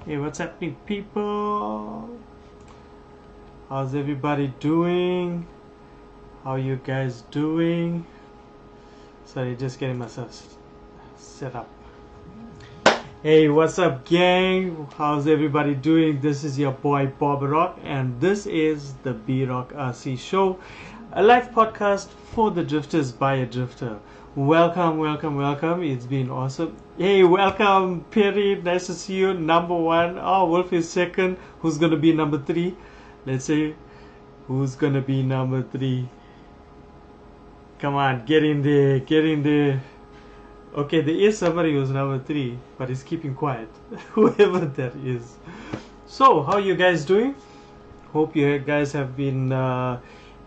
Hey, what's happening, people? How's everybody doing? How you guys doing? Sorry, just getting myself set up. Hey, what's up, gang? How's everybody doing? This is your boy Bob Rock, and this is the B Rock RC Show, a live podcast for the drifters by a drifter. Welcome, welcome, welcome. It's been awesome. Hey, welcome, Perry. Nice to see you. Number one. Oh, Wolf is second. Who's gonna be number three? Let's see. Who's gonna be number three? Come on, get in there. Get in there. Okay, there is somebody who's number three, but he's keeping quiet. Whoever that is. So, how you guys doing? Hope you guys have been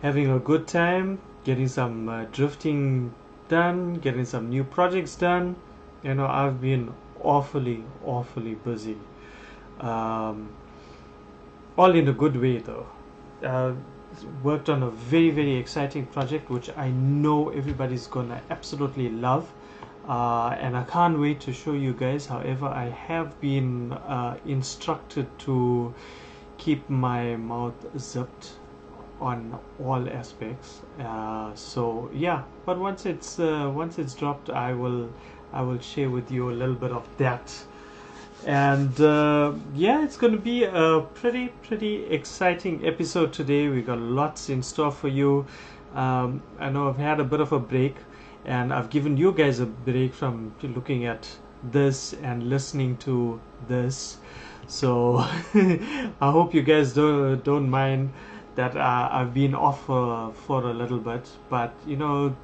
having a good time, getting some drifting done, getting some new projects done. You know, I've been awfully busy. All in a good way, though. Worked on a very exciting project, which I know everybody's gonna absolutely love. And I can't wait to show you guys. However, I have been instructed to keep my mouth zipped on all aspects. So yeah, but once it's dropped, I will share with you a little bit of that. And yeah, it's going to be a pretty exciting episode today. We got lots in store for you. I know I've had a bit of a break, and I've given you guys a break from looking at this and listening to this. So I hope you guys don't mind that I've been off for a little bit. But you know,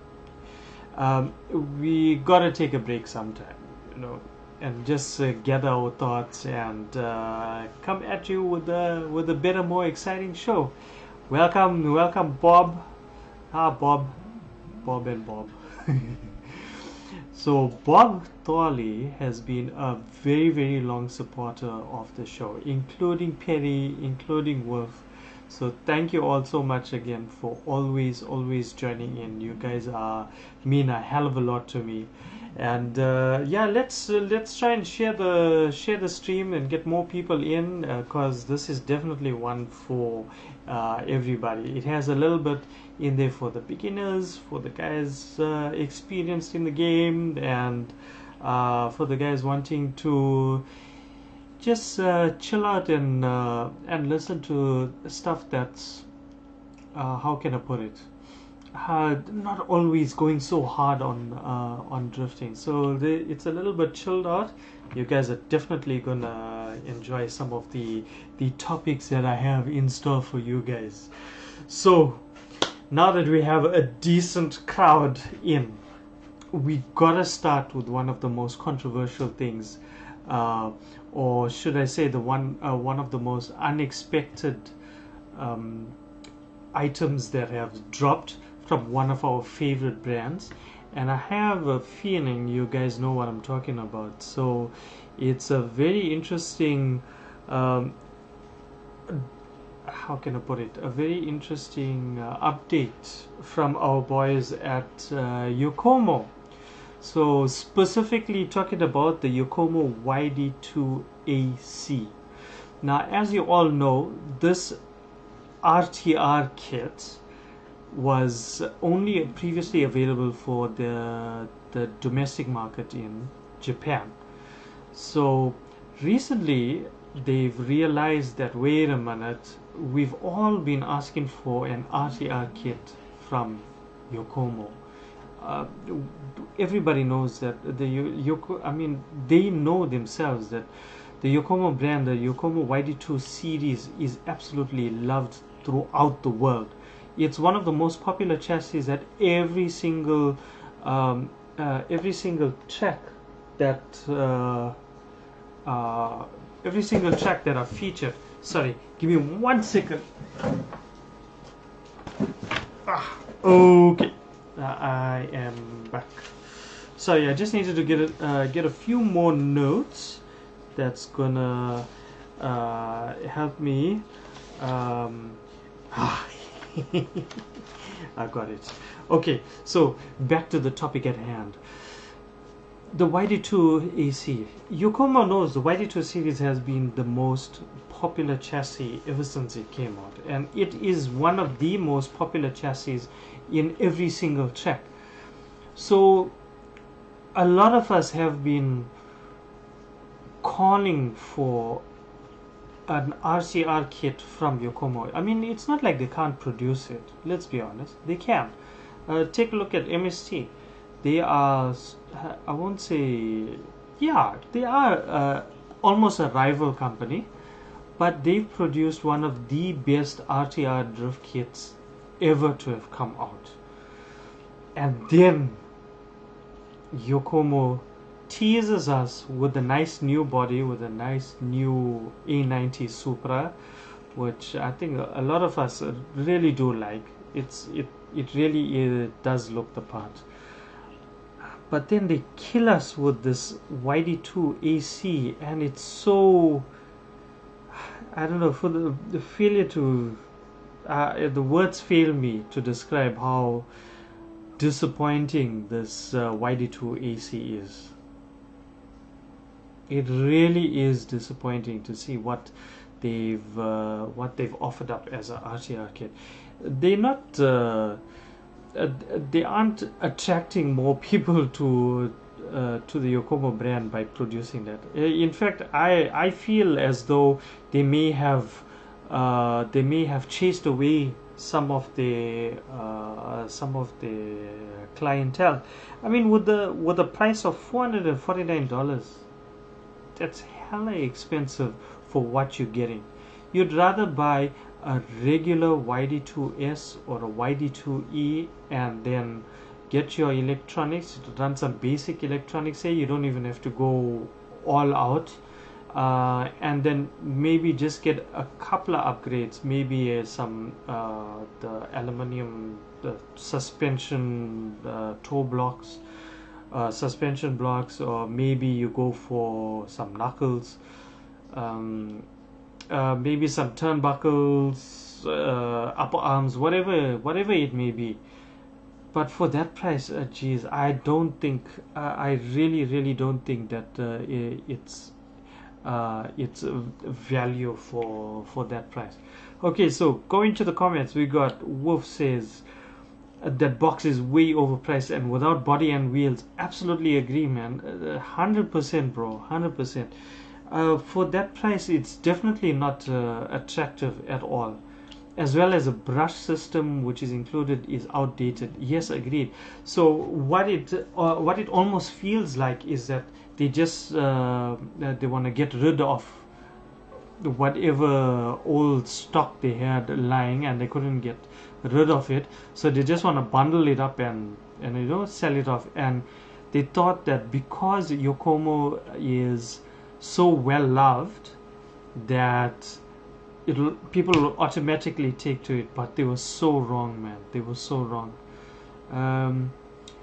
we gotta take a break sometime, you know, and just gather our thoughts and come at you with a better, more exciting show. Welcome, Bob. Bob and Bob. So Bob Thorley has been a very long supporter of the show, including Perry, including Wolf. So thank you all so much again for always joining in. You guys mean a hell of a lot to me. And yeah, let's try and share the stream and get more people in, because this is definitely one for everybody. It has a little bit in there for the beginners, for the guys experienced in the game, and for the guys wanting to just chill out and listen to stuff that's how can I put it? Not always going so hard on drifting. So it's a little bit chilled out. You guys are definitely gonna enjoy some of the topics that I have in store for you guys. So now that we have a decent crowd in, we gotta start with one of the most controversial things, or should I say the one of the most unexpected items that have dropped from one of our favorite brands. And I have a feeling you guys know what I'm talking about. So it's a very interesting how can I put it, a very interesting update from our boys at Yokomo. So specifically talking about the Yokomo Yd2 Ac. Now, as you all know, this RTR kit was only previously available for the domestic market in Japan. So recently they've realized that, wait a minute, we've all been asking for an RTR kit from Yokomo. Everybody knows that they know themselves that the Yokomo brand, the Yokomo Yd2 series, is absolutely loved throughout the world. It's one of the most popular chassis at every single track that are featured. Sorry, give me 1 second. Okay, I am back. Sorry, I just needed to get a few more notes. That's gonna help me. I got it. Okay, so back to the topic at hand. the Yd2 AC. Yokomo knows the Yd2 series has been the most popular chassis ever since it came out, and it is one of the most popular chassis in every single track. So a lot of us have been calling for an RCR kit from Yokomo. I mean, it's not like they can't produce it. Let's be honest, they can. Take a look at MST. They are, I won't say, yeah, they are almost a rival company, but they've produced one of the best RTR drift kits ever to have come out. And then Yokomo teases us with a nice new body, with a nice new A90 Supra, which I think a lot of us really do like. It really does look the part. But then they kill us with this Yd2 AC, and it's so, I don't know, for the failure to the words fail me to describe how disappointing this Yd2 AC is. It really is disappointing to see what they've offered up as a RTR kit. They're not they aren't attracting more people to the Yokomo brand by producing that. In fact, I feel as though they may have chased away some of the clientele. I mean, with the price of $449, that's hella expensive for what you're getting. You'd rather buy a regular Yd2S or a Yd2E and then get your electronics, run some basic electronics. Say you don't even have to go all out, and then maybe just get a couple of upgrades, maybe some the aluminium, the suspension toe blocks, suspension blocks, or maybe you go for some knuckles, maybe some turnbuckles, upper arms, whatever it may be. But for that price, geez, I don't think, I really don't think that it's value for that price. Okay, so going to the comments, we got Wolf says that box is way overpriced and without body and wheels. Absolutely agree, man. 100%, bro. 100%. For that price, it's definitely not attractive at all. As well as a brush system which is included is outdated. Yes, agreed. So what it almost feels like is that they just they want to get rid of whatever old stock they had lying and they couldn't get rid of it, so they just want to bundle it up and sell it off. And they thought that because Yokomo is so well loved that people will automatically take to it, but they were so wrong, man. They were so wrong.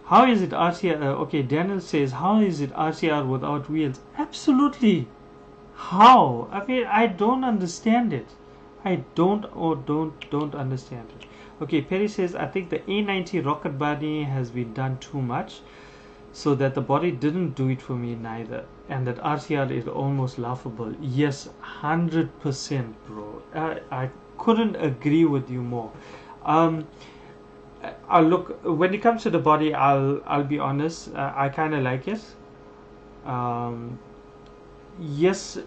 How is it RTR? Okay, Daniel says, how is it RTR without wheels? Absolutely. How? I mean, I don't understand it. I don't understand it. Okay, Perry says, I think the A90 rocket body has been done too much, so that the body didn't do it for me neither, and that RTR is almost laughable. Yes, 100%, bro. I couldn't agree with you more. Look, when it comes to the body, I'll be honest, I kind of like it. Yes,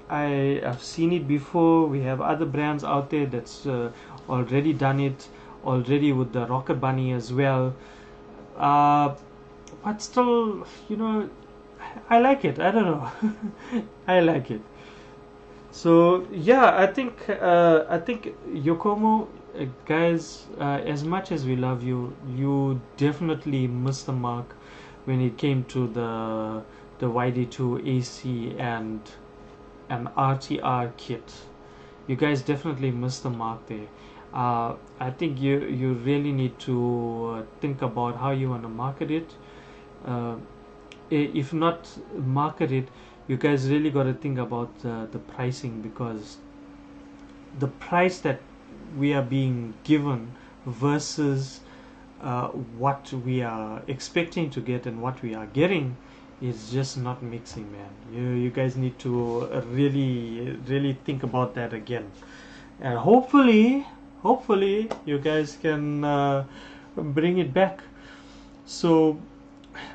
I have seen it before. We have other brands out there that's already done it already with the rocket bunny as well. But still, I like it. I don't know. I like it. So yeah, I think Yokomo, guys, as much as we love you, you definitely missed the mark when it came to the Yd2 AC and an RTR kit. You guys definitely missed the mark there. I think you really need to think about how you want to market it. If not market it, you guys really got to think about the pricing, because the price that we are being given versus what we are expecting to get and what we are getting is just not mixing, man. You guys need to really think about that again, and hopefully you guys can bring it back. So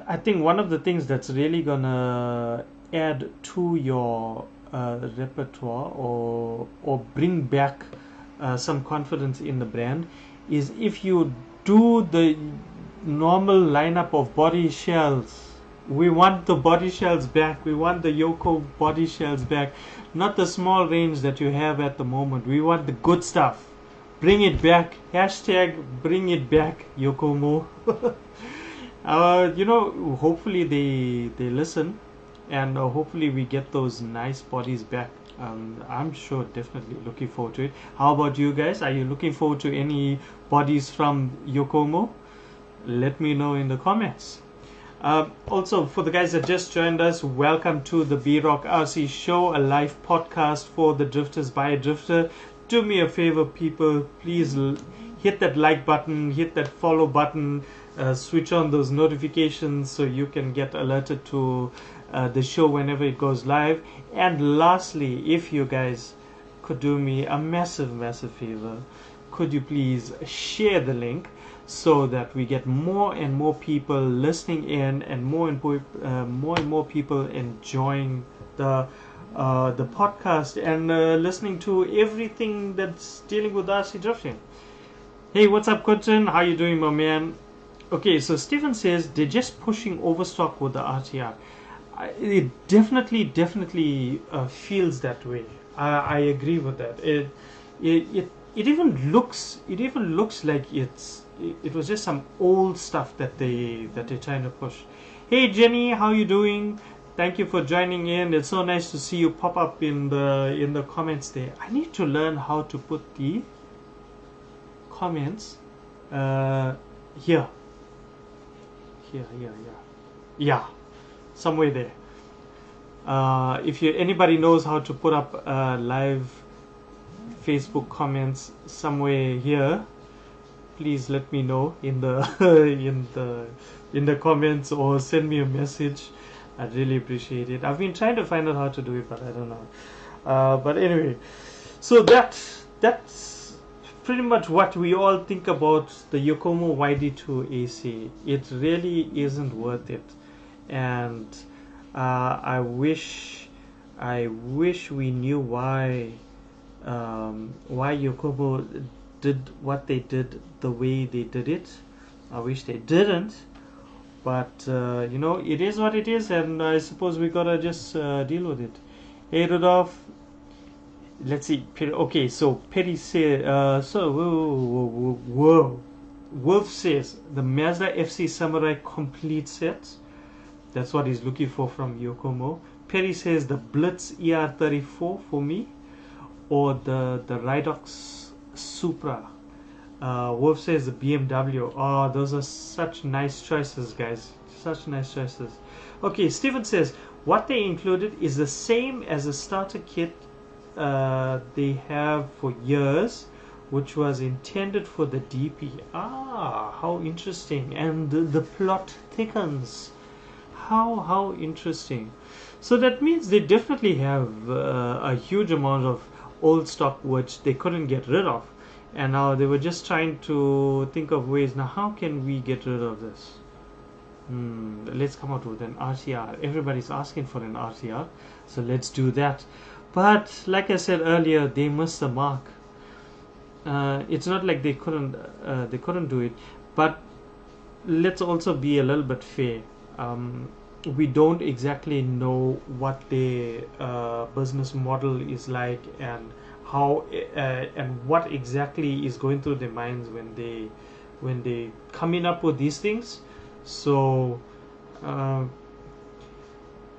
I think one of the things that's really gonna add to your repertoire or bring back some confidence in the brand is if you do the normal lineup of body shells. We want the body shells back. We want the Yoko body shells back, not the small range that you have at the moment. We want the good stuff. Bring it back. Hashtag bring it back, Yokomo. Hopefully they listen, and hopefully we get those nice bodies back. I'm sure, definitely looking forward to it. How about you guys? Are you looking forward to any bodies from Yokomo? Let me know in the comments. Also, for the guys that just joined us, welcome to the B-Rock RC Show, a live podcast for the drifters by a drifter. Do me a favor, people, please hit that like button, hit that follow button, switch on those notifications so you can get alerted to the show whenever it goes live. And lastly, if you guys could do me a massive favor, could you please share the link so that we get more and more people listening in and more and more people enjoying the podcast and listening to everything that's dealing with RC drifting. Hey, what's up, Quentin? How you doing, my man? Okay, so Stephen says they're just pushing overstock with the RTR. It definitely feels that way. I agree with that. It even looks like it was just some old stuff that they're trying to push. Hey Jenny, how you doing? Thank you for joining in. It's so nice to see you pop up in the comments there. I need to learn how to put the comments here, somewhere there. If anybody knows how to put up live Facebook comments somewhere here, please let me know in the in the comments or send me a message. I'd really appreciate it. I've been trying to find out how to do it, but I don't know. But anyway, so that's pretty much what we all think about the Yokomo Yd2 AC. It really isn't worth it, and I wish we knew why Yokomo did what they did the way they did it. I wish they didn't, but it is what it is, and I suppose we gotta just deal with it. Hey Rudolph, let's see. Okay, so Petty says, whoa. Wolf says the Mazda FC Samurai complete set. That's what he's looking for from Yokomo. Perry says the Blitz ER34 for me, or the Ridox Supra. Wolf says the BMW. Oh, those are such nice choices, guys. Such nice choices. Okay, Steven says what they included is the same as the starter kit they have for years, which was intended for the DP. Ah, how interesting. And the plot thickens. How interesting. So that means they definitely have a huge amount of old stock which they couldn't get rid of, and now they were just trying to think of ways. Now how can we get rid of this? Let's come out with an RTR. Everybody's asking for an RTR, so let's do that. But like I said earlier, they missed the mark. It's not like they couldn't do it, but let's also be a little bit fair. We don't exactly know what their business model is like, and how and what exactly is going through their minds when they coming up with these things. So I'm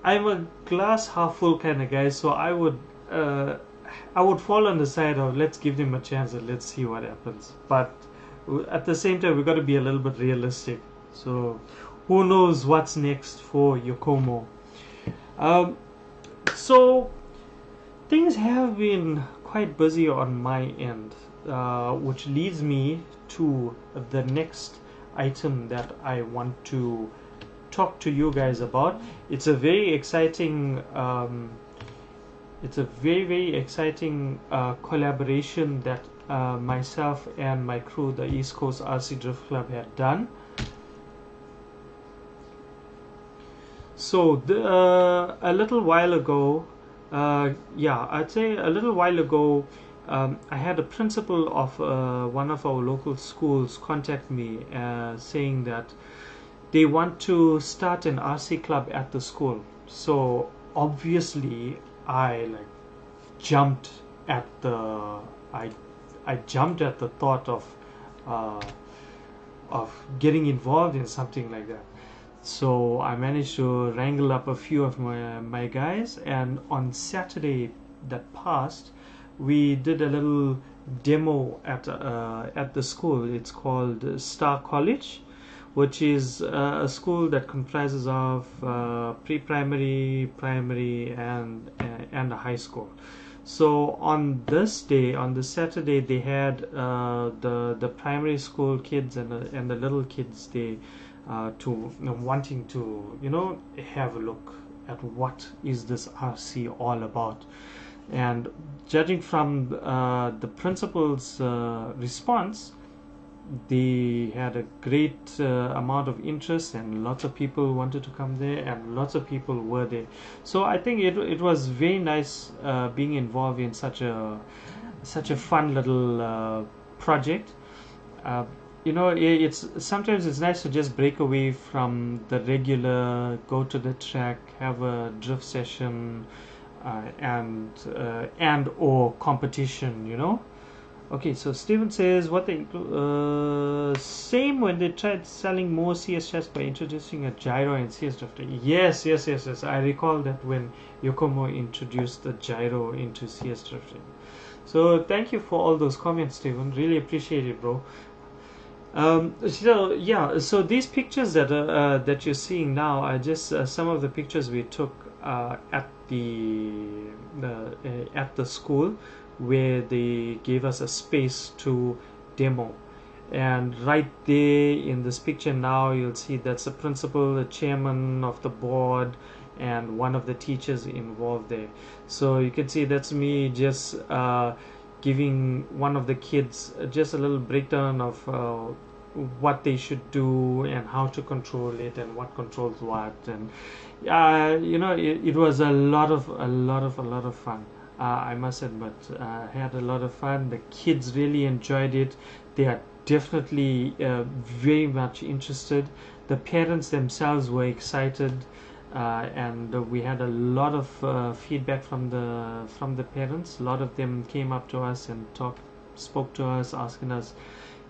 a glass half full kind of guy, so I would fall on the side of let's give them a chance and let's see what happens. But at the same time, we've got to be a little bit realistic. So who knows what's next for Yokomo. So things have been quite busy on my end, which leads me to the next item that I want to talk to you guys about. It's a very exciting very exciting collaboration that myself and my crew, the East Coast RC Drift Club, had done. So a little while ago, I'd say a little while ago, I had a principal of one of our local schools contact me saying that they want to start an RC club at the school. So obviously I jumped at the I jumped at the thought of getting involved in something like that. So I managed to wrangle up a few of my guys, and on Saturday that passed, we did a little demo at the school. It's called Star College, which is a school that comprises of pre-primary, primary, and a high school. So on this day, on the Saturday, they had the primary school kids and the little kids. They wanting to have a look at what is this RC all about. And judging from the principal's response, they had a great amount of interest, and lots of people wanted to come there, and lots of people were there. So I think it was very nice being involved in such a fun little project. It's sometimes it's nice to just break away from the regular, go to the track, have a drift session, and or competition. Okay, so Steven says what they same when they tried selling more CS chassis by introducing a gyro and CS drifter. Yes. I recall that when Yokomo introduced the gyro into CS drifting. So thank you for all those comments, Steven. Really appreciate it, bro. So these pictures that you're seeing now are just some of the pictures we took at the school, where they gave us a space to demo. And right there in this picture now, you'll see that's the principal, the chairman of the board, and one of the teachers involved there. So you can see that's me just giving one of the kids just a little breakdown of what they should do and how to control it and what controls what. And it was a lot of fun. I must admit, I had a lot of fun. The kids really enjoyed it. They are definitely very much interested. The parents themselves were excited, and we had a lot of feedback from the parents. A lot of them came up to us and spoke to us, asking us,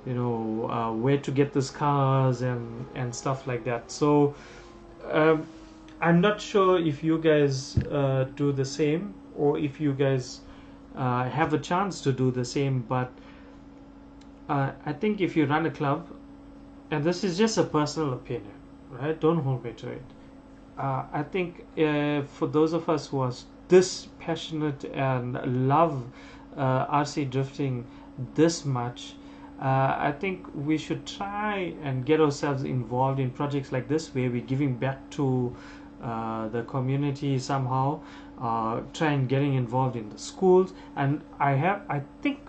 where to get these cars and stuff like that. So I'm not sure if you guys do the same, or if you guys have a chance to do the same, but I think if you run a club, and this is just a personal opinion, right? Don't hold me to it. I think for those of us who are this passionate and love RC drifting this much, I think we should try and get ourselves involved in projects like this, where we're giving back to the community somehow. Try and getting involved in the schools. And I think,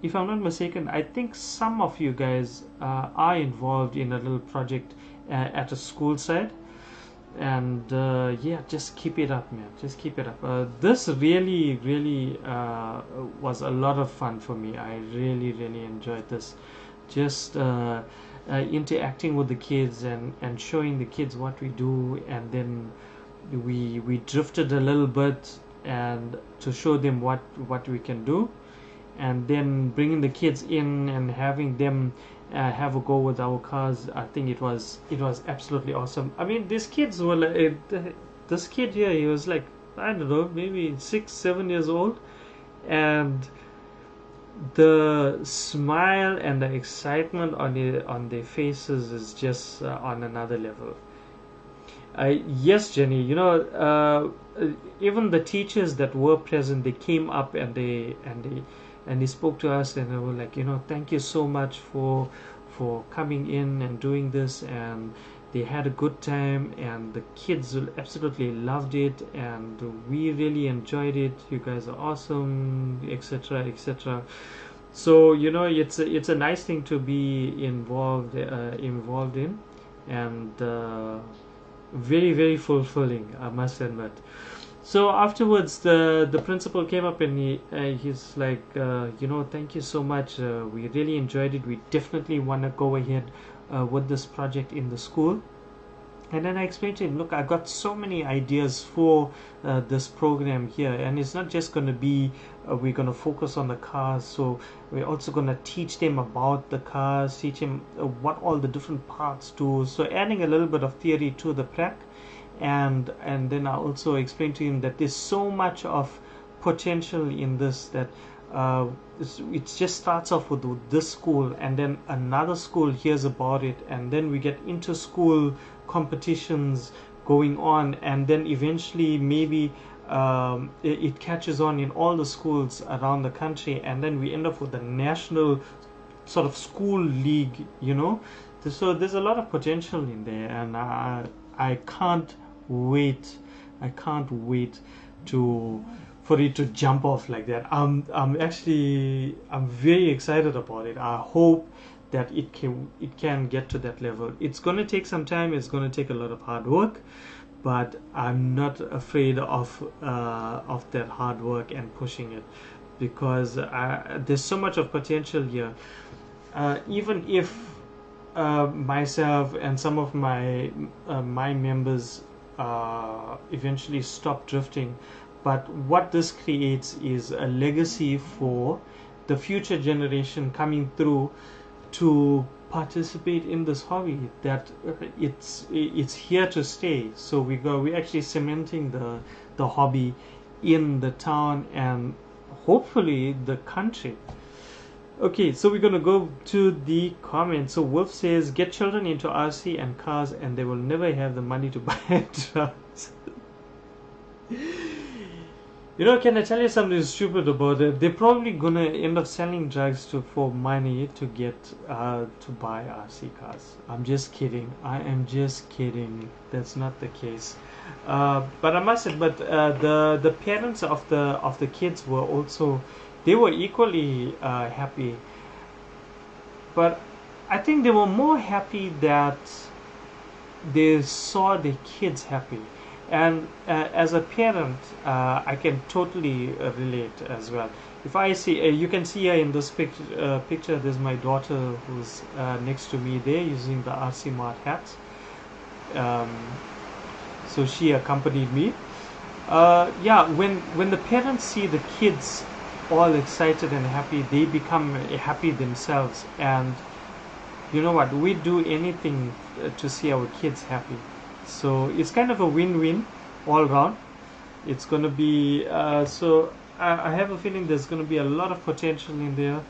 if I'm not mistaken, I think some of you guys are involved in a little project at a school side. And just keep it up, man. Just keep it up. This really was a lot of fun for me. I really enjoyed this. Just interacting with the kids and showing the kids what we do, and then we drifted a little bit and to show them what we can do, and then bringing the kids in and having them have a go with our cars. I think it was absolutely awesome. I mean, these kids were this kid here, he was like, I don't know, maybe 6-7 years old, and the smile and the excitement on their faces is just on another level. Yes, Jenny, even the teachers that were present, they came up and they spoke to us, and they were like, thank you so much for for coming in and doing this, and they had a good time, and the kids absolutely loved it, and we really enjoyed it. You guys are awesome, etc., etc. So you know, it's a nice thing to be involved in, and very, very fulfilling, I must admit. So afterwards, the principal came up, and he's like, you know, thank you so much. We really enjoyed it. We definitely want to go ahead with this project in the school. And then I explained to him, look, I've got so many ideas for this program here, and it's not just going to be we're going to focus on the cars. So we're also going to teach them about the cars, teach them what all the different parts do. So adding a little bit of theory to the prac, and then I also explained to him that there's so much of potential in this, that it just starts off with this school, and then another school hears about it, and then we get into school competitions going on, and then eventually maybe it catches on in all the schools around the country, and then we end up with a national sort of school league, you know. So there's a lot of potential in there, and I can't wait. I can't wait for it to jump off like that. I'm very excited about it. I hope that it can get to that level. It's going to take some time. It's going to take a lot of hard work, but I'm not afraid of that hard work and pushing it, because there's so much of potential here. Even if myself and some of my members eventually stop drifting, but what this creates is a legacy for the future generation coming through to participate in this hobby, that it's here to stay. So we're actually cementing the hobby in the town and hopefully the country. Okay, so we're going to go to the comments. So Wolf says, get children into RC and cars and they will never have the money to buy drugs. You know, can I tell you something stupid about it? They're probably going to end up selling drugs for money to get to buy RC cars. I'm just kidding. I am just kidding. That's not the case. But I must admit, the parents of the kids were also, they were equally happy, but I think they were more happy that they saw their kids happy. And as a parent, I can totally relate as well. If I see, you can see here in this picture, there's my daughter who's next to me there using the RC Mart hat. So she accompanied me. Yeah, when the parents see the kids all excited and happy, they become happy themselves. And you know what, we do anything to see our kids happy. So it's kind of a win-win all around. It's going to be so I have a feeling there's going to be a lot of potential in there.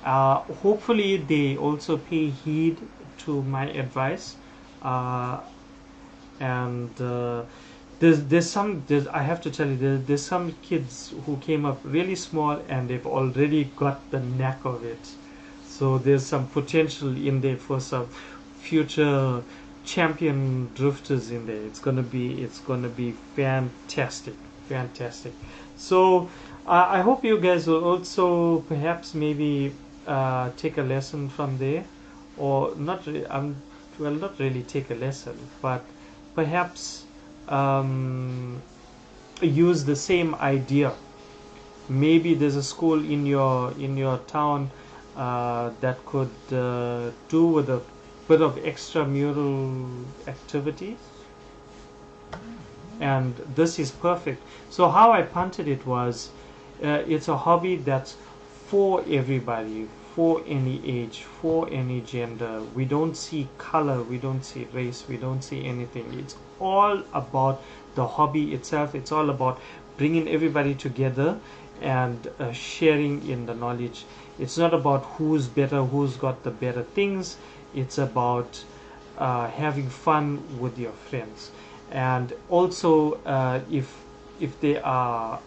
Hopefully they also pay heed to my advice, and I have to tell you, there's some kids who came up really small and they've already got the knack of it. So there's some potential in there for some future champion drifters in there. It's gonna be fantastic. So I hope you guys will also perhaps maybe take a lesson from there, or not really take a lesson, but perhaps use the same idea. Maybe there's a school in your town that could do with a bit of extramural activities, and this is perfect. So how I punted it was, it's a hobby that's for everybody, for any age, for any gender. We don't see color, we don't see race, we don't see anything. It's all about the hobby itself. It's all about bringing everybody together and sharing in the knowledge. It's not about who's better, who's got the better things. It's about having fun with your friends. And also if there are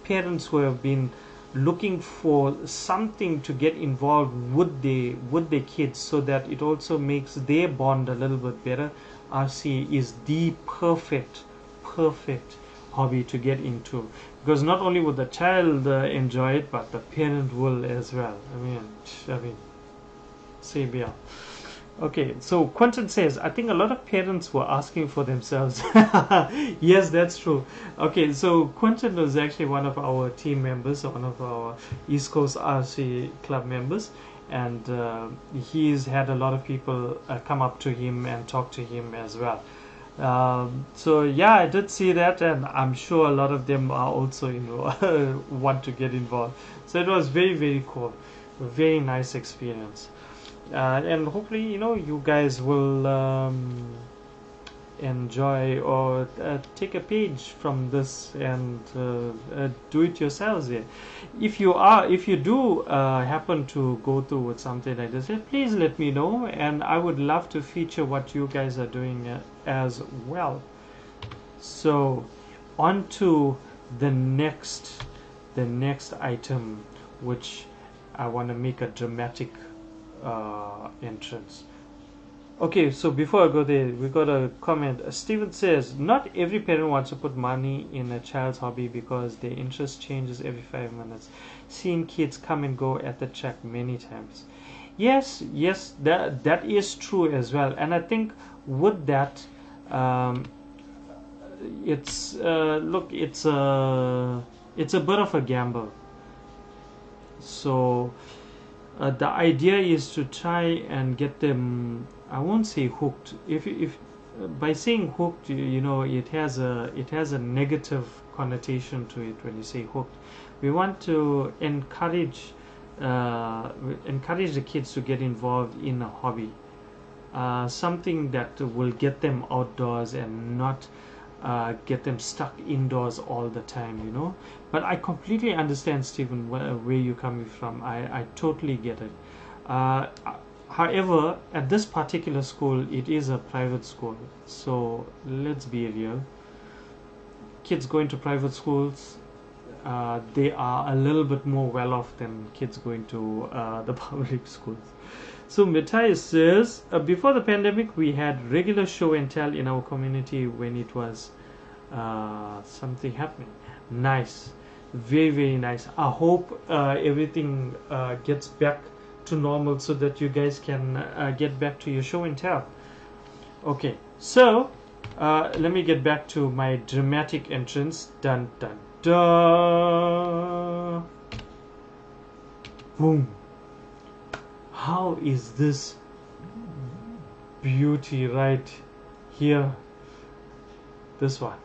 parents who have been looking for something to get involved with their kids, so that it also makes their bond a little bit better, RC is the perfect hobby to get into, because not only will the child enjoy it, but the parent will as well. I mean, same here. Okay, so Quentin says, I think a lot of parents were asking for themselves. Yes, that's true. Okay, so Quentin was actually one of our team members, one of our East Coast RC club members, and he's had a lot of people come up to him and talk to him as well. So yeah, I did see that, and I'm sure a lot of them are also want to get involved. So it was very cool, very nice experience. And hopefully, you guys will enjoy or take a page from this and do it yourselves here. If you do happen to go through with something like this, please let me know, and I would love to feature what you guys are doing as well. So on to the next item, which I want to make a dramatic entrance. Okay, so before I go there, we got a comment. Steven says, not every parent wants to put money in a child's hobby because their interest changes every 5 minutes. Seeing kids come and go at the track many times. Yes, that is true as well. And I think with that, it's it's a bit of a gamble. So the idea is to try and get them, I won't say hooked. If by saying hooked, it has a negative connotation to it when you say hooked. We want to encourage the kids to get involved in a hobby, something that will get them outdoors and not get them stuck indoors all the time. But I completely understand, Stephen, where you're coming from. I totally get it. However, at this particular school, it is a private school, so let's be real. Kids going to private schools, they are a little bit more well off than kids going to the public schools. So Matthias says, before the pandemic, we had regular show and tell in our community when it was something happening. Nice, very nice. I hope everything gets back to normal so that you guys can get back to your show and tell. Okay, so let me get back to my dramatic entrance. Dun dun dun. Boom. How is this beauty right here? This one.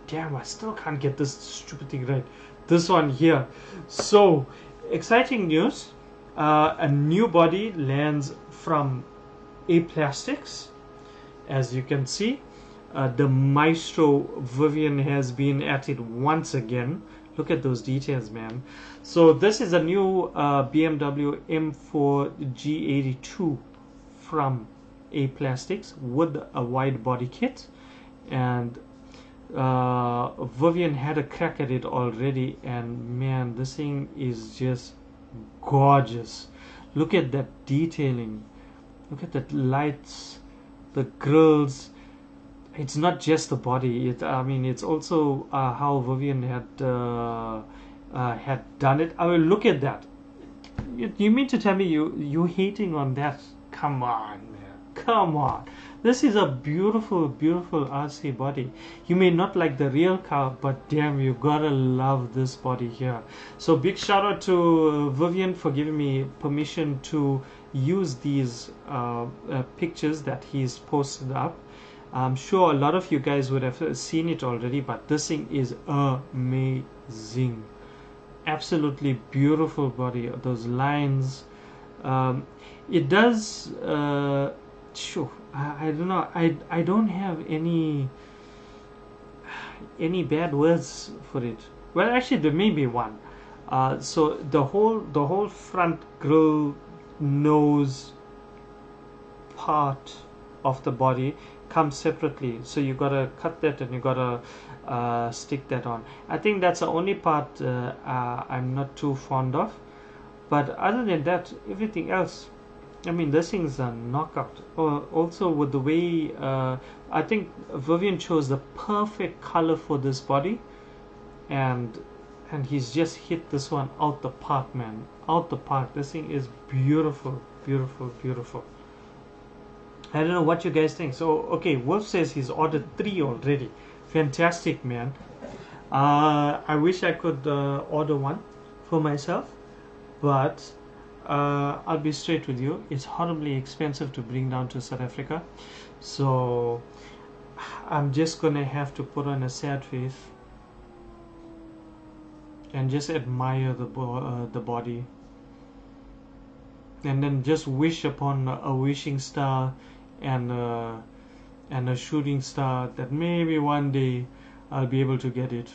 Damn, I still can't get this stupid thing right. This one here. So exciting news. A new body lands from APlastics. As you can see, the maestro Vivian has been at it once again. Look at those details, man. So this is a new BMW M4 G82 from APlastics with a wide body kit, and Vivian had a crack at it already, and man, this thing is just gorgeous. Look at that detailing, look at the lights, the grills. It's not just the body, it's also how Vivian had done it. I mean, look at that. You mean to tell me you hating on that? Come on, man, come on. This is a beautiful RC body. You may not like the real car, but damn, you gotta love this body here. So big shout out to Vivian for giving me permission to use these pictures that he's posted up. I'm sure a lot of you guys would have seen it already, but this thing is amazing. Absolutely beautiful body. Those lines. It does. Sure. I don't know. I don't have any bad words for it. Well, actually, there may be one. So the whole front grille nose part of the body comes separately, so you gotta cut that and you gotta stick that on. I think that's the only part I'm not too fond of, but other than that, everything else, I mean, this thing's a knockout. Also with the way I think Vivian chose the perfect color for this body, and he's just hit this one out the park, man, out the park. This thing is beautiful, beautiful, beautiful. I don't know what you guys think. So okay, Wolf says he's ordered 3 already. Fantastic, man. I wish I could order one for myself, but I'll be straight with you, it's horribly expensive to bring down to South Africa, so I'm just gonna have to put on a sad face and just admire the body, and then just wish upon a wishing star and a shooting star that maybe one day I'll be able to get it.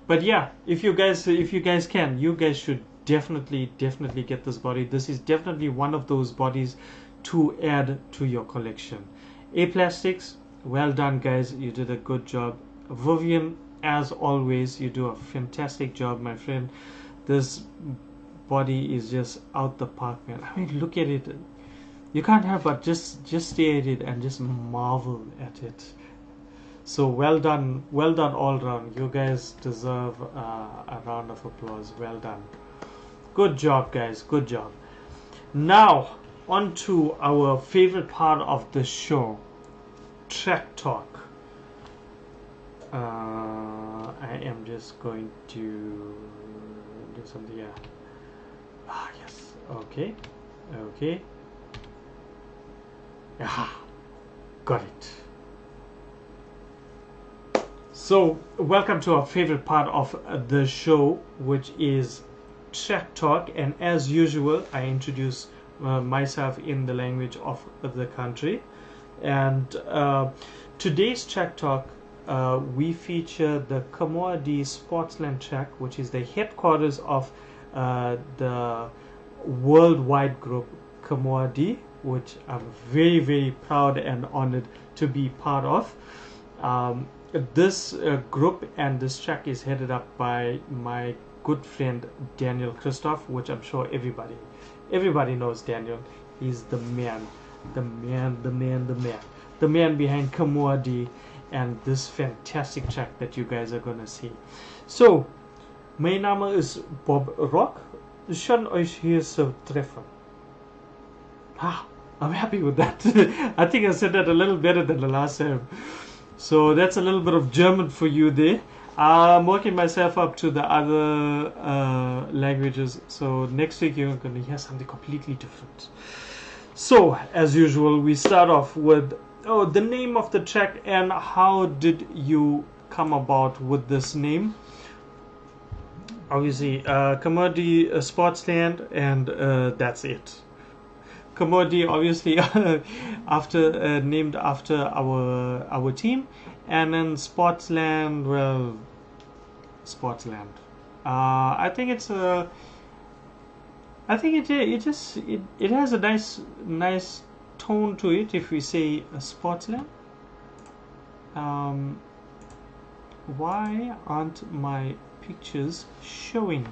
But yeah, if you guys can, you guys should definitely get this body. This is definitely one of those bodies to add to your collection. APlastics, well done guys, you did a good job. Vivian, as always, you do a fantastic job, my friend. This body is just out the park, man. I mean, look at it. You can't help but just stare at it and just marvel at it. So well done all round. You guys deserve a round of applause. Well done. Good job, guys. Good job. Now, on to our favorite part of the show, track talk. I am just going to do something here. Ah, yes. Okay. Okay. Ah, got it. So, welcome to our favorite part of the show, which is track talk, and as usual I introduce myself in the language of the country. And today's track talk, we feature the Kmuad Sportsland track, which is the headquarters of the worldwide group Kmuad, which I'm very, very proud and honored to be part of. This group and this track is headed up by my good friend Daniel Christoph, which I'm sure everybody knows Daniel. He's the man behind Kmuad and this fantastic track that you guys are gonna see. So, my name is Bob Rock. Schön euch hier zu treffen. I'm happy with that. I think I said that a little better than the last time. So that's a little bit of German for you there. I'm working myself up to the other languages, so next week you're going to hear something completely different. So, as usual, we start off with the name of the track and how did you come about with this name. Obviously, Kmuad Sportsland, and that's it. Kmuad, obviously, named after our team, and then Sportsland, well, Sportsland. I think it's it has a nice tone to it if we say Sportsland. Why aren't my pictures showing?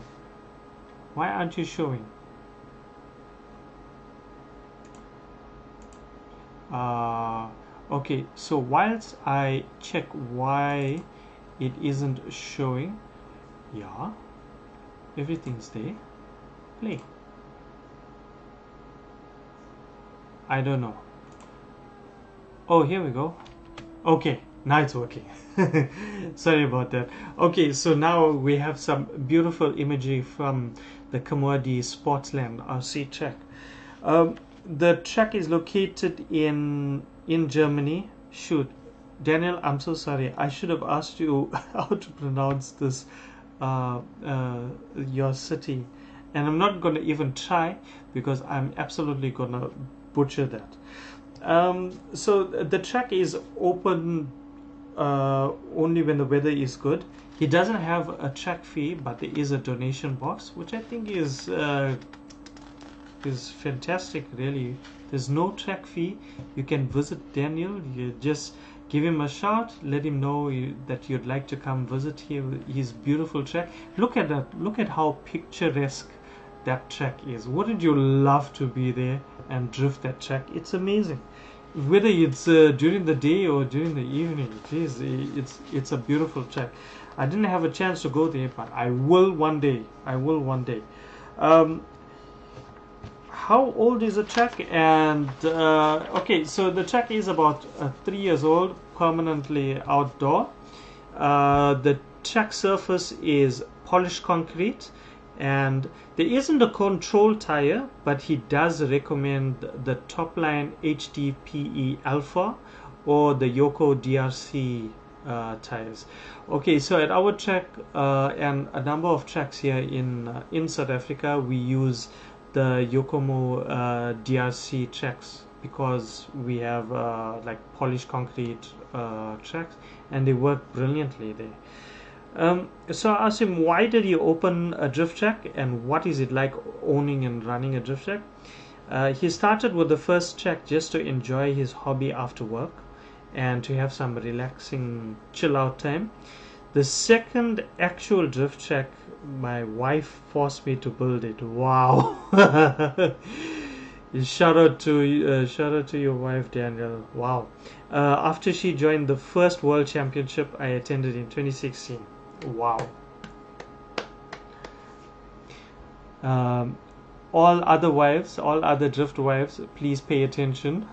Why aren't you showing? Okay, so whilst I check why it isn't showing, yeah, everything's there. Play. I don't know. Oh, here we go. Okay, now it's working. Sorry about that. Okay, so now we have some beautiful imagery from the Kmuad Sportsland RC track. The track is located in Germany. Shoot, Daniel, I'm so sorry. I should have asked you how to pronounce this, your city, and I'm not gonna even try because I'm absolutely gonna butcher that. So the track is open only when the weather is good. He doesn't have a track fee, but there is a donation box, which I think is is fantastic, really. There's no track fee. You can visit Daniel. You just give him a shout, let him know that you'd like to come visit his beautiful track. Look at that. Look at how picturesque that track is. Wouldn't you love to be there and drift that track? It's amazing. Whether it's during the day or during the evening, geez, it's a beautiful track. I didn't have a chance to go there, but I will one day. I will one day. How old is the track? And okay, so the track is about 3 years old, permanently outdoor. The track surface is polished concrete, and there isn't a control tire, but he does recommend the Topline HDPE Alpha or the Yokomo Yd2 Ac tires. Okay, so at our track and a number of tracks here in South Africa, we use the Yokomo Yd2 Ac tracks because we have like polished concrete tracks, and they work brilliantly there. So I asked him, why did he open a drift track, and what is it like owning and running a drift track? He started with the first track just to enjoy his hobby after work and to have some relaxing chill out time. The second actual drift track, my wife forced me to build it. Wow. Shout out to your wife, Daniel. Wow. After she joined the first World Championship I attended in 2016. Wow. All other drift wives, please pay attention.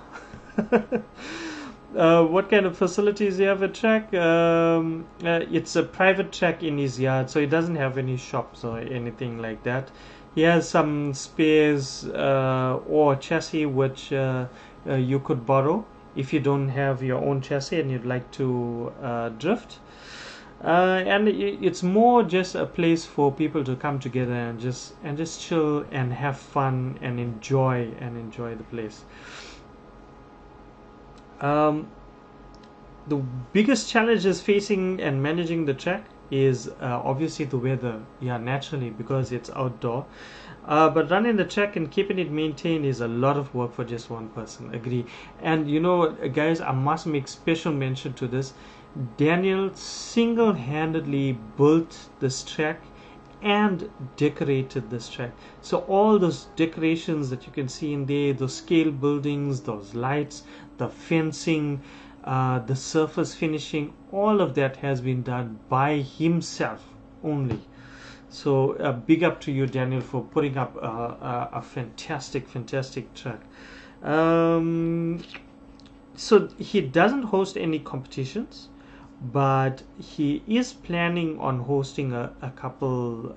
What kind of facilities do you have at track? It's a private track in his yard, so he doesn't have any shops or anything like that. He has some spares or chassis which you could borrow if you don't have your own chassis and you'd like to drift. And it's more just a place for people to come together and just chill and have fun and enjoy the place. The biggest challenges facing and managing the track is obviously the weather, naturally, because it's outdoor. But running the track and keeping it maintained is a lot of work for just one person. Agree. And guys, I must make special mention to this. Daniel single-handedly built this track and decorated this track. So all those decorations that you can see in there, those scale buildings, those lights, the fencing, the surface finishing, all of that has been done by himself only. So big up to you, Daniel, for putting up a fantastic track. So he doesn't host any competitions, but he is planning on hosting a couple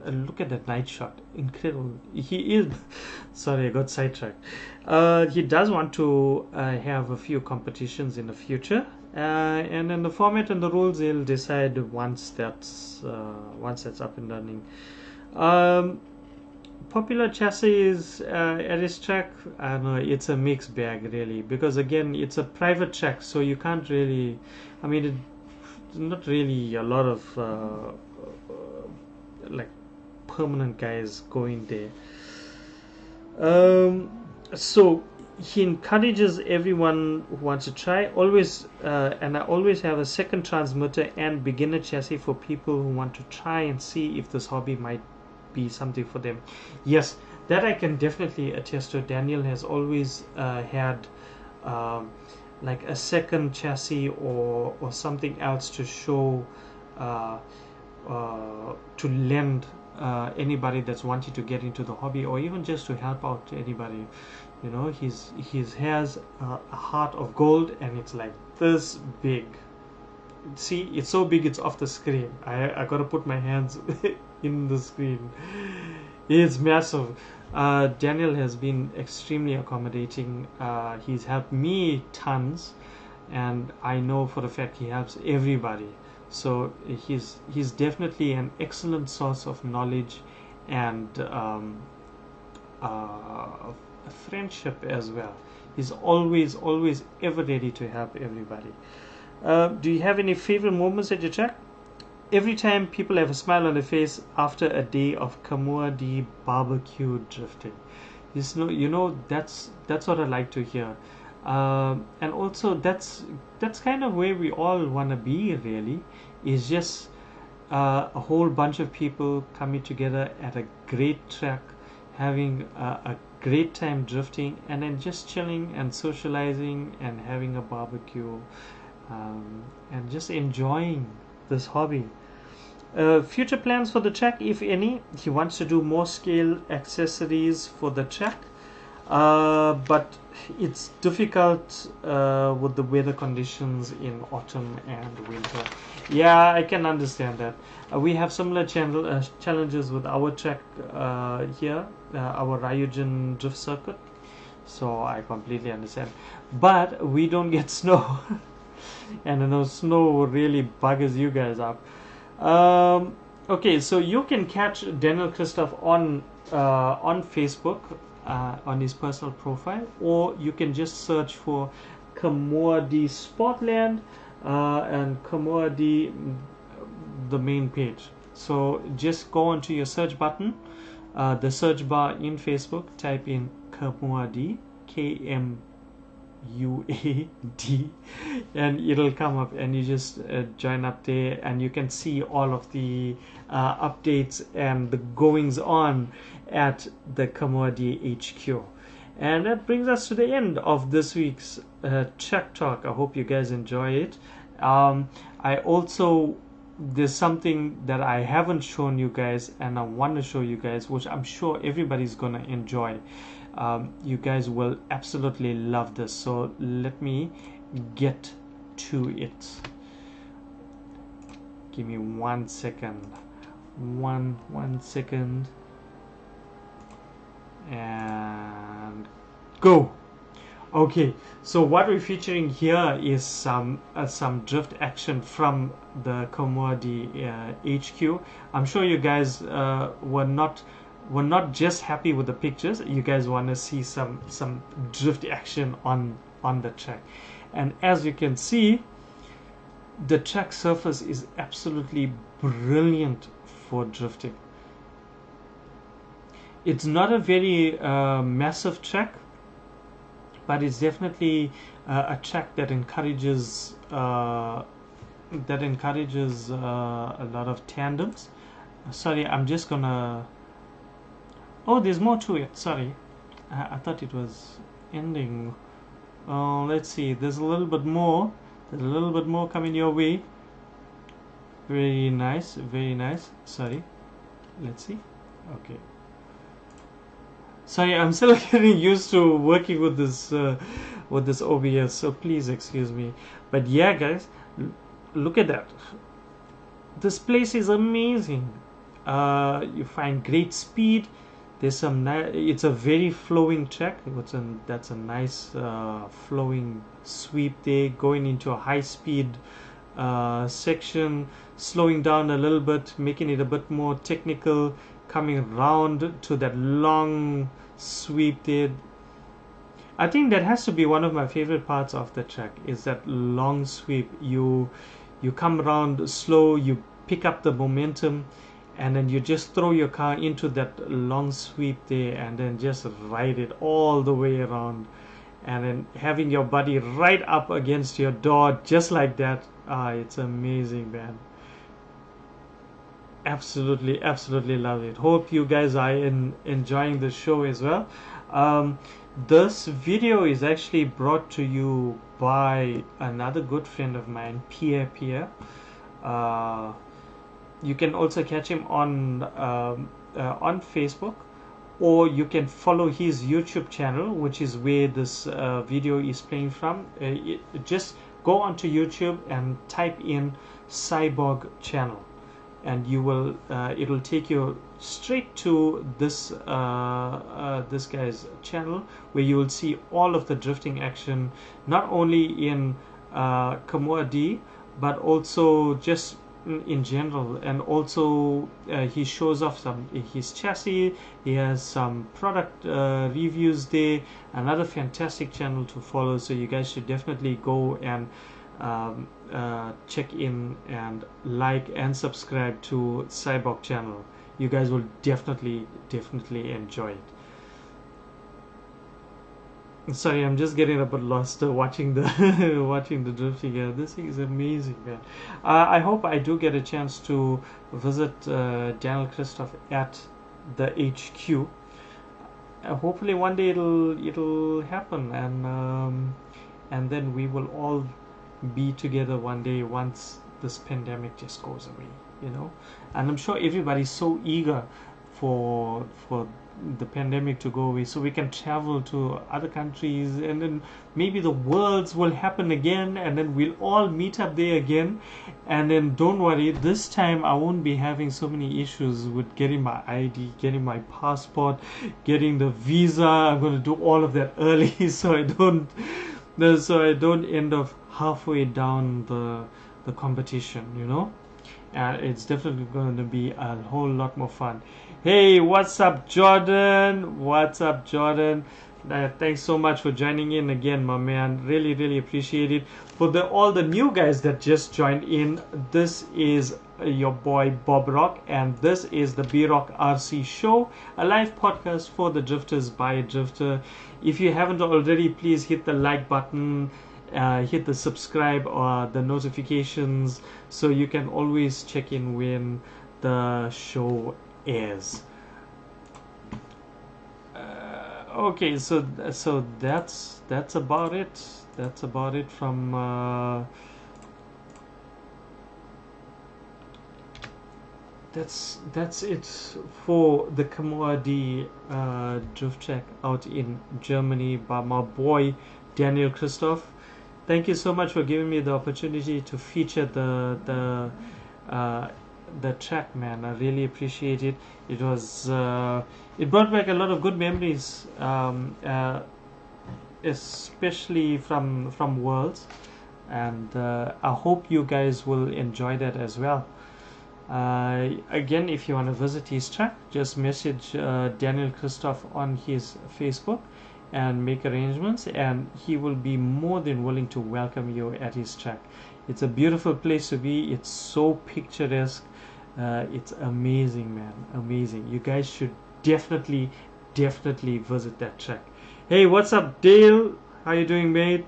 look at that night shot, incredible. He is sorry, I got sidetracked. He does want to have a few competitions in the future, and then the format and the rules he'll decide once that's up and running. Popular chassis at his track, I don't know, it's a mixed bag really, because again it's a private track, so you can't really, it's not really a lot of like permanent guys going there. So he encourages everyone who wants to try, always and I always have a second transmitter and beginner chassis for people who want to try and see if this hobby might be something for them. Yes, that I can definitely attest to. Daniel has always had like a second chassis or something else to show, to lend anybody that's wanting to get into the hobby, or even just to help out anybody. He has a heart of gold, and it's like this big. See, it's so big it's off the screen. I gotta put my hands in the screen. It's massive. Daniel has been extremely accommodating. He's helped me tons, and I know for a fact he helps everybody. So he's definitely an excellent source of knowledge and friendship as well. He's always ever ready to help everybody. Do you have any favorite moments at your track? every time people have a smile on their face after a day of Kmuad barbecue drifting. That's what I like to hear. And also that's kind of where we all want to be, really, is just a whole bunch of people coming together at a great track, having a great time drifting, and then just chilling and socializing and having a barbecue, and just enjoying this hobby. Future plans for the track, if any. He wants to do more scale accessories for the track, but it's difficult with the weather conditions in autumn and winter. Yeah, I can understand that. We have similar challenges with our track here, our Ryujin drift circuit, so I completely understand. But we don't get snow, and I know snow really buggers you guys up. Okay, so you can catch Daniel Christoph on Facebook, on his personal profile, or you can just search for Kmuad Sportsland and Kmuad, the main page. So just go onto your search button, the search bar in Facebook, type in Kmuad, Kmuad, and it'll come up, and you just join up there, and you can see all of the updates and the goings on at the Kmuad HQ. And that brings us to the end of this week's track talk. I hope you guys enjoy it. There's something that I haven't shown you guys, and I want to show you guys, which I'm sure everybody's gonna enjoy. You guys will absolutely love this, so let me get to it. Give me 1 second. One second, and go. Okay, so what we're featuring here is some drift action from the Kmuad HQ. I'm sure you guys were not just happy with the pictures. You guys want to see some drift action on the track, and as you can see, the track surface is absolutely brilliant for drifting. It's not a very massive track, but it's definitely a track that encourages a lot of tandems. Sorry, I'm just gonna. Oh, there's more to it. Sorry, I thought it was ending. Let's see. There's a little bit more. There's a little bit more coming your way. Very nice. Very nice. Sorry. Let's see. Okay. Sorry, I'm still getting used to working with this OBS, so please excuse me. But yeah, guys, look at that. This place is amazing. You find great speed. There's some it's a very flowing track. That's a nice flowing sweep there, going into a high speed section, slowing down a little bit, making it a bit more technical, coming round to that long sweep there. I think that has to be one of my favorite parts of the track, is that long sweep. You come around slow, you pick up the momentum, and then you just throw your car into that long sweep there, and then just ride it all the way around, and then having your buddy right up against your door just like that. It's amazing, man. Absolutely love it. Hope you guys are enjoying the show as well. This video is actually brought to you by another good friend of mine, Pierre. You can also catch him on Facebook, or you can follow his YouTube channel, which is where this video is playing from. Just go onto YouTube and type in Cyborg channel, and you will it will take you straight to this this guy's channel, where you will see all of the drifting action, not only in Kmuad, but also just in general. And also he shows off his chassis. He has some product reviews there. Another fantastic channel to follow, so you guys should definitely go and check in and like and subscribe to Cyborg channel. You guys will definitely enjoy it. Sorry, I'm just getting a bit lost watching the watching the drifting here. This thing is amazing, man. I hope I do get a chance to visit Daniel Christoph at the HQ. Hopefully one day it'll happen, and then we will all be together one day once this pandemic just goes away, you know. And I'm sure everybody's so eager for the pandemic to go away so we can travel to other countries, and then maybe the worlds will happen again, and then we'll all meet up there again. And then don't worry, this time I won't be having so many issues with getting my ID, getting my passport, getting the visa. I'm going to do all of that early so I don't end up halfway down the competition, you know. It's definitely going to be a whole lot more fun. Hey, what's up, Jordan? What's up, Jordan? Thanks so much for joining in again, my man. Really appreciate it. For all the new guys that just joined in, this is your boy Bob Rock, and this is the B Rock RC Show, a live podcast for the drifters by a drifter. If you haven't already, please hit the like button, hit the subscribe or the notifications so you can always check in when the show airs. Okay, so that's about it. That's about it from that's it for the Kmuad drift track out in Germany by my boy Daniel Christoph. Thank you so much for giving me the opportunity to feature the track, man. I really appreciate it. It was it brought back a lot of good memories, especially from Worlds, and I hope you guys will enjoy that as well. Again, if you want to visit his track, just message Daniel Christoph on his Facebook and make arrangements, and he will be more than willing to welcome you at his track. It's a beautiful place to be. It's so picturesque. It's amazing, man. Amazing. You guys should definitely visit that track. Hey, what's up, Dale? How you doing, mate?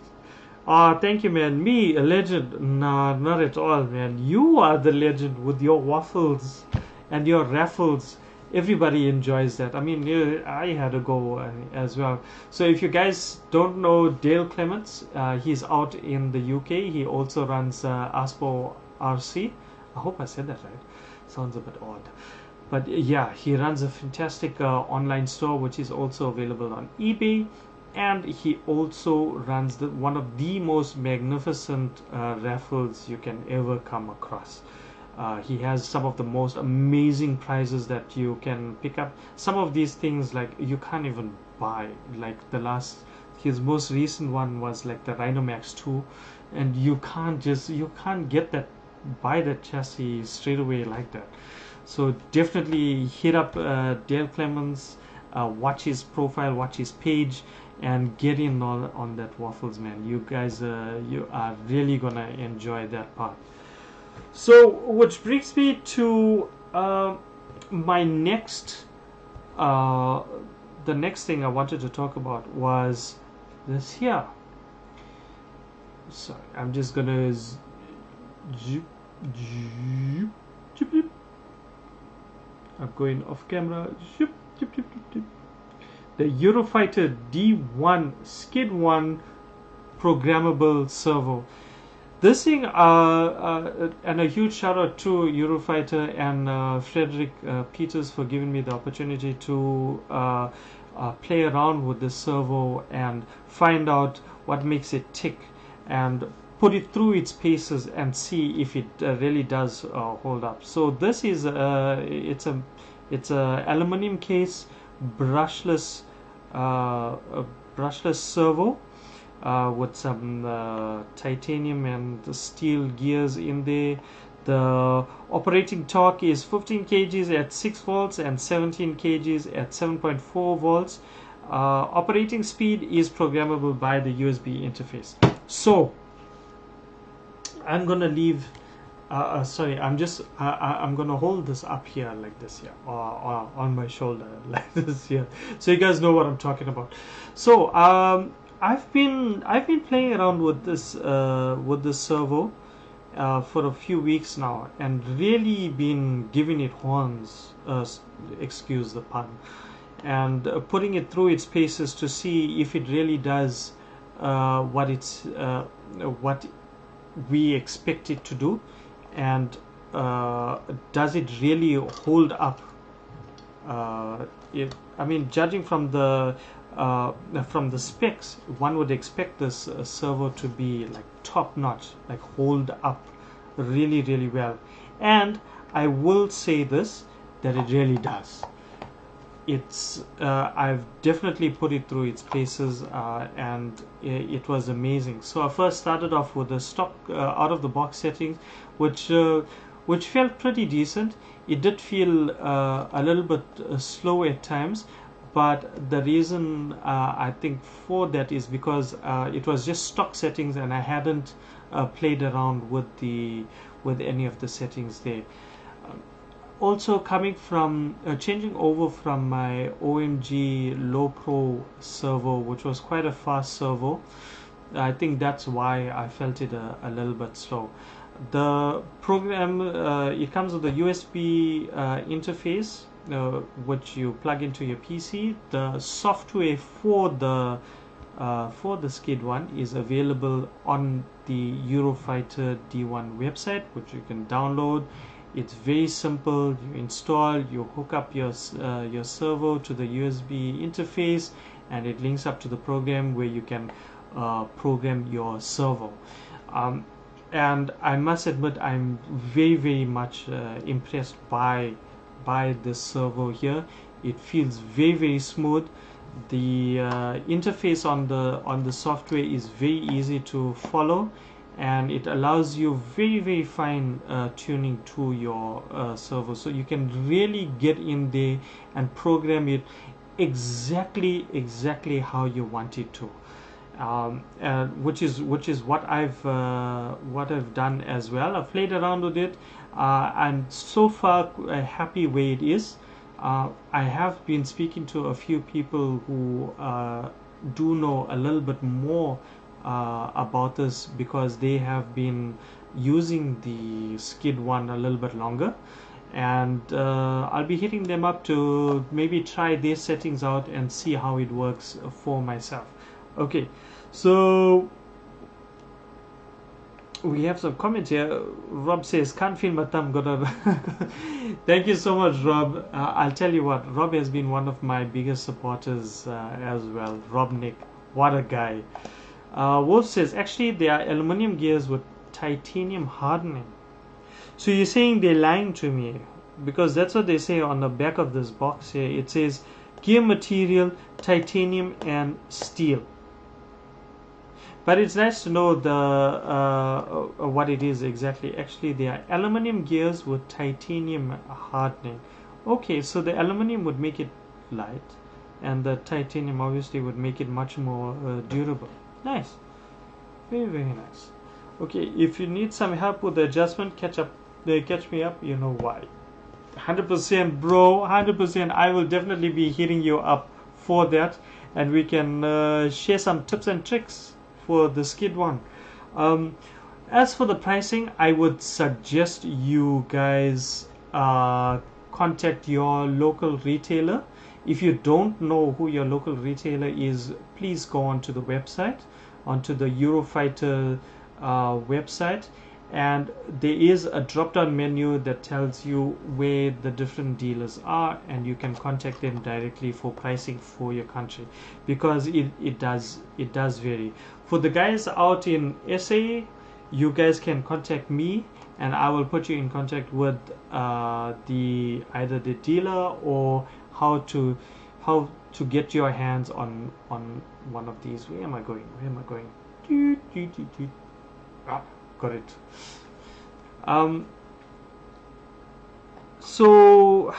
Thank you, man. Me, a legend? Nah, not at all, man. You are the legend with your waffles and your raffles. Everybody enjoys that. I mean, I had a go as well. So if you guys don't know Dale Clements, he's out in the UK. He also runs Aspo RC. I hope I said that right. Sounds a bit odd. But yeah, he runs a fantastic online store, which is also available on eBay. And he also runs one of the most magnificent raffles you can ever come across. He has some of the most amazing prizes that you can pick up. Some of these things, like, you can't even buy. Like his most recent one was like the Rhino Max 2, and you can't get that, buy that chassis straight away like that. So definitely hit up Dale Clements, watch his profile, watch his page, and get in on that waffles, man. You guys, you are really gonna enjoy that part. So, which brings me to my next, the next thing I wanted to talk about was this here. Sorry, I'm just gonna I'm going off camera. The EuroFighter D1 Skid 1 programmable servo. This thing, and a huge shout out to EuroFighter and Frederick Peters for giving me the opportunity to play around with this servo and find out what makes it tick and put it through its paces and see if it really does hold up. So this is it's a aluminium case, brushless servo with some titanium and steel gears in there. The operating torque is 15 kgs at 6 volts and 17 kgs at 7.4 volts. Operating speed is programmable by the USB interface. So I'm gonna leave. Sorry, I'm gonna hold this up here like this here, or on my shoulder like this here, so you guys know what I'm talking about. So I've been playing around with this servo for a few weeks now, and really been giving it horns. Excuse the pun. And putting it through its paces to see if it really does what we expect it to do, and does it really hold up. I mean, judging from the specs, one would expect this servo to be like top notch, like hold up really, really well. And I will say this, that it really does. It's I've definitely put it through its paces, and it was amazing. So I first started off with the stock out of the box settings, which felt pretty decent. It did feel a little bit slow at times, but the reason I think for that is because it was just stock settings, and I hadn't played around with any of the settings there. Also, coming from changing over from my OMG Low Pro servo, which was quite a fast servo, I think that's why I felt it a little bit slow. The program, it comes with a USB interface, which you plug into your PC. The software for the skid one is available on the EuroFighter D1 website, which you can download. It's very simple. You install, you hook up your servo to the USB interface, and it links up to the program where you can program your servo. And I must admit, I'm very, very much impressed by this servo here. It feels very, very smooth. The interface on the software is very easy to follow, and it allows you very, very fine tuning to your servo, so you can really get in there and program it exactly how you want it to, which is what I've done as well. I've played around with it, and so far happy where it is. I have been speaking to a few people who do know a little bit more about this, because they have been using the skid one a little bit longer, and I'll be hitting them up to maybe try their settings out and see how it works for myself. Okay, so we have some comments here. Rob says, can't feel my thumb, gotta thank you so much, Rob. I'll tell you what, Rob has been one of my biggest supporters as well. Rob Nick, what a guy. Wolf says, actually they are aluminium gears with titanium hardening. So you're saying they're lying to me, because that's what they say on the back of this box here. It says gear material, titanium and steel. But it's nice to know the what it is exactly. Actually, they are aluminium gears with titanium hardening. Okay, so the aluminium would make it light, and the titanium obviously would make it much more durable. Nice, very, very nice. Okay, if you need some help with the adjustment, catch me up. You know why. 100%, bro. 100%. I will definitely be hitting you up for that, and we can share some tips and tricks for the skid one. As for the pricing, I would suggest you guys contact your local retailer. If you don't know who your local retailer is, please go onto the website, onto the EuroFighter website, and there is a drop-down menu that tells you where the different dealers are, and you can contact them directly for pricing for your country, because it does vary. For the guys out in SA, you guys can contact me, and I will put you in contact with either the dealer or how to get your hands on one of these. Where am I going? Got it. So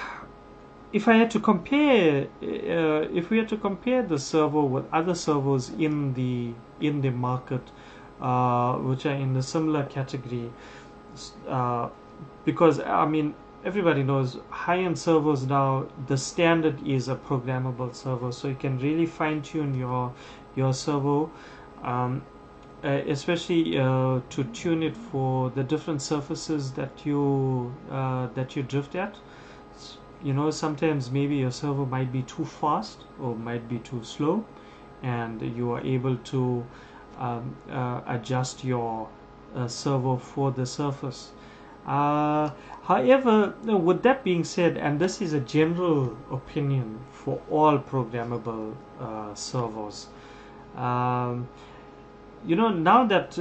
if I had to compare, if we had to compare the servo with other servos in the market, which are in the similar category, because I mean everybody knows high-end servos now, the standard is a programmable servo, so you can really fine-tune your servo, especially to tune it for the different surfaces that you drift at. You know, sometimes maybe your servo might be too fast or might be too slow, and you are able to adjust your servo for the surface. However, with that being said, and this is a general opinion for all programmable servos, you know, now that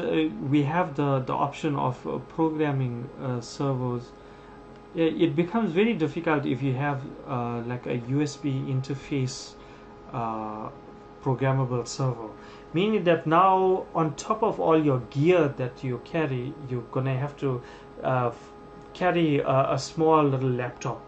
we have the option of programming servos, it becomes very difficult if you have like a USB interface programmable servo, meaning that now on top of all your gear that you carry, you're gonna have to carry a small little laptop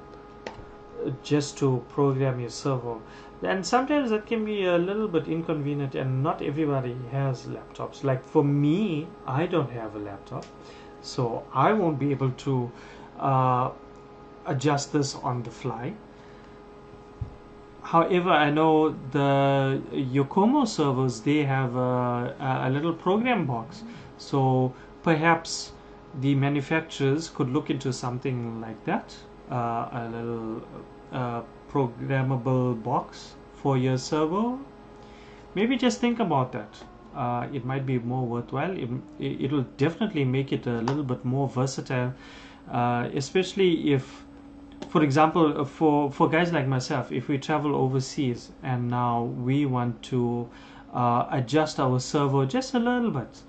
just to program your servo, and sometimes that can be a little bit inconvenient, and not everybody has laptops. Like for me, I don't have a laptop, so I won't be able to adjust this on the fly. However, I know the Yokomo servos, they have a little program box, so perhaps the manufacturers could look into something like that, a little programmable box for your servo. Maybe just think about that. It might be more worthwhile. It will definitely make it a little bit more versatile, especially if, for example, for guys like myself, if we travel overseas and now we want to adjust our servo just a little bit,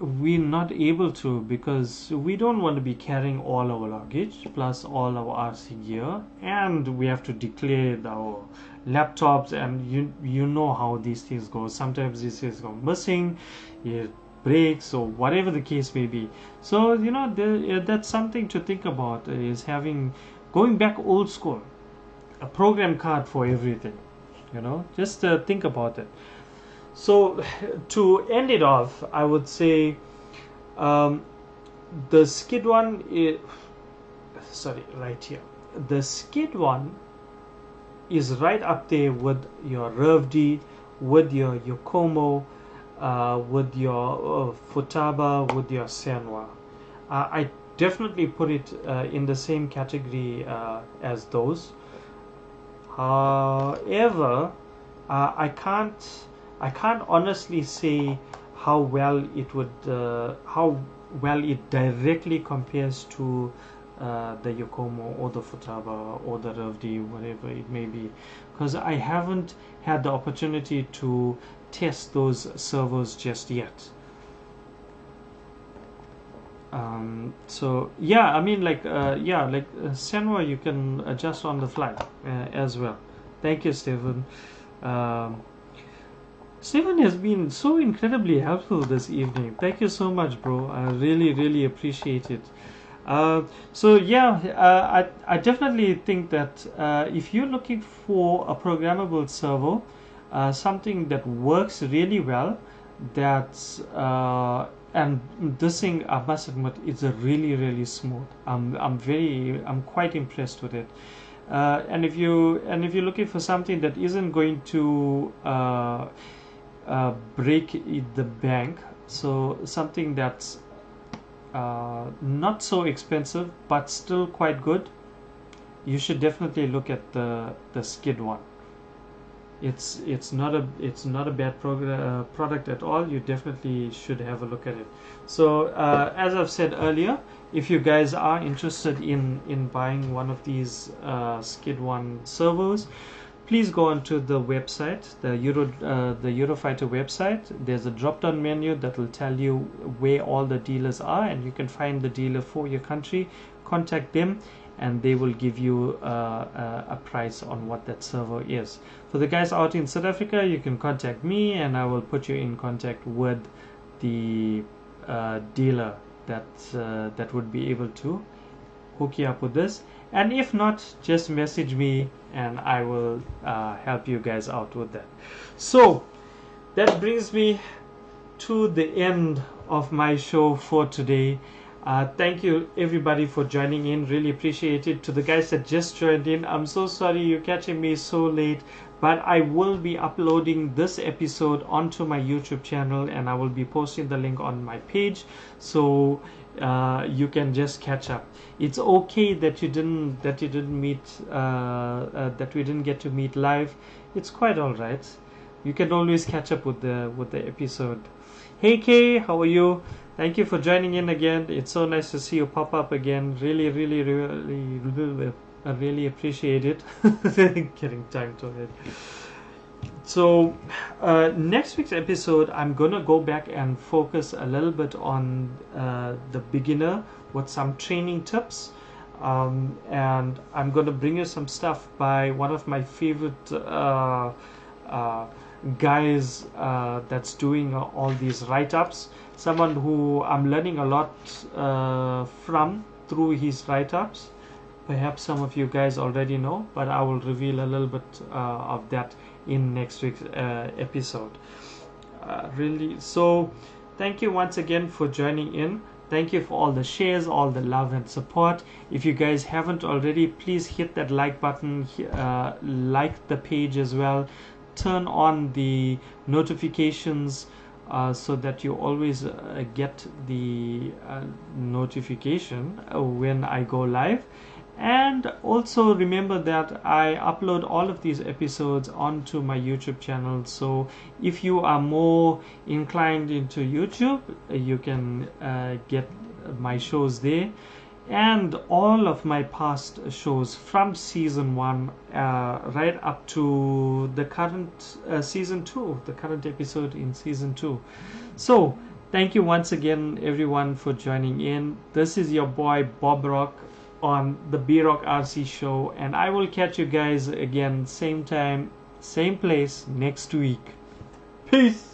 we're not able to, because we don't want to be carrying all our luggage plus all our RC gear, and we have to declare our laptops, and you know how these things go. Sometimes these things go missing, it breaks, or whatever the case may be. So you know, that's something to think about, is going back old school, a program card for everything. You know, just think about it. So to end it off, I would say the skid one is, sorry, right here, the skid one is right up there with your RevD, with your Yokomo, with your Futaba, with your Senwa. I definitely put it in the same category as those. However, I can't honestly say how well it directly compares to the Yokomo or the Futaba or the RevD, whatever it may be, because I haven't had the opportunity to test those servos just yet. So yeah, I mean, like Senwa, you can adjust on the fly as well. Thank you, Stephen. Stephen has been so incredibly helpful this evening. Thank you so much, bro. I really appreciate it. So yeah, I definitely think that if you're looking for a programmable servo, something that works really well, that's and this thing, I must admit, it's a really smooth. I'm quite impressed with it. And if you're looking for something that isn't going to break the bank, so something that's not so expensive but still quite good, you should definitely look at the skid one. It's not a bad product at all. You definitely should have a look at it. So as I've said earlier, if you guys are interested in buying one of these skid one servos, please go onto the website, the EuroFighter website. There's a drop-down menu that will tell you where all the dealers are, and you can find the dealer for your country. Contact them, and they will give you a price on what that servo is. For the guys out in South Africa, you can contact me, and I will put you in contact with the dealer that would be able to hook you up with this. And if not, just message me and I will help you guys out with that. So that brings me to the end of my show for today. Thank you everybody for joining in, really appreciate it. To the guys that just joined in, I'm so sorry you're catching me so late, but I will be uploading this episode onto my YouTube channel, and I will be posting the link on my page, so you can just catch up. It's okay that we didn't get to meet live. It's quite all right. You can always catch up with the episode. Hey Kay, how are you? Thank you for joining in again. It's so nice to see you pop up again. Really I really appreciate it. Getting tongue to it. So next week's episode, I'm gonna go back and focus a little bit on the beginner with some training tips, and I'm gonna bring you some stuff by one of my favorite guys that's doing all these write-ups, someone who I'm learning a lot from through his write-ups. Perhaps some of you guys already know, but I will reveal a little bit of that in next week's episode. So thank you once again for joining in. Thank you for all the shares, all the love and support. If you guys haven't already, please hit that like button, like the page as well, turn on the notifications so that you always get the notification when I go live. And also remember that I upload all of these episodes onto my YouTube channel, so if you are more inclined into YouTube, you can get my shows there, and all of my past shows from season 1 right up to the current season 2, the current episode in season 2. So thank you once again everyone for joining in. This is your boy Bob Rock on the B-Rock RC show, and I will catch you guys again same time, same place next week. Peace.